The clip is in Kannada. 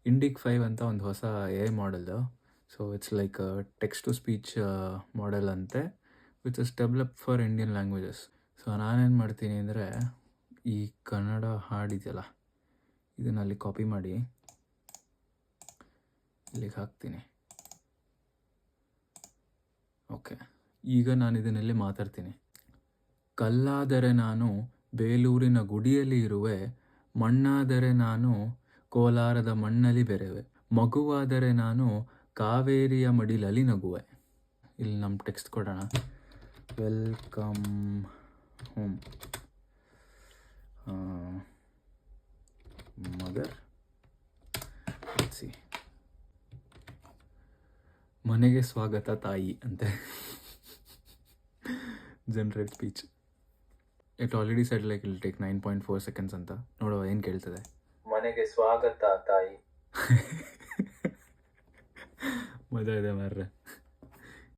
ಇಂಡಿಕ್ 5 ಅಂತ ಒಂದು ಹೊಸ a model. So it's like text to speech model ಅಂತೆ, which is develop for Indian languages. So ನಾನೇನು ಮಾಡ್ತೀನಿ ಅಂದರೆ, ಈ ಕನ್ನಡ ಹಾಡಿದೆಯಲ್ಲ ಇದನ್ನು ಅಲ್ಲಿ ಕಾಪಿ ಮಾಡಿ ಇಲ್ಲಿಗೆ ಹಾಕ್ತೀನಿ. ಓಕೆ, ಈಗ ನಾನು ಇದನ್ನೆಲ್ಲಿ ಮಾತಾಡ್ತೀನಿ. ಕಲ್ಲಾದರೆ ನಾನು ಬೇಲೂರಿನ ಗುಡಿಯಲ್ಲಿ ಇರುವೆ, ಮಣ್ಣಾದರೆ ನಾನು ಕೋಲಾರದ ಮಣ್ಣಲ್ಲಿ ಬೆರೆವೆ, ಮಗುವಾದರೆ ನಾನು ಕಾವೇರಿಯ ಮಡಿಲಲ್ಲಿ ನಗುವೆ. ಇಲ್ಲಿ ನಮ್ಮ ಟೆಕ್ಸ್ಟ್ ಕೊಡೋಣ. Welcome home mother. ಸಿ, ಮನೆಗೆ ಸ್ವಾಗತ ತಾಯಿ ಅಂತೆ. Generate speech. It already shed like ಇಲ್ ಟೇಕ್ 9.4 seconds ಅಂತ. ನೋಡುವ ಏನು ಕೇಳ್ತದೆ. ಮನೆಗೆ ಸ್ವಾಗತ ತಾಯಿ. ಮಜಾ ಇದೆ ಮಾರ್ರೆ.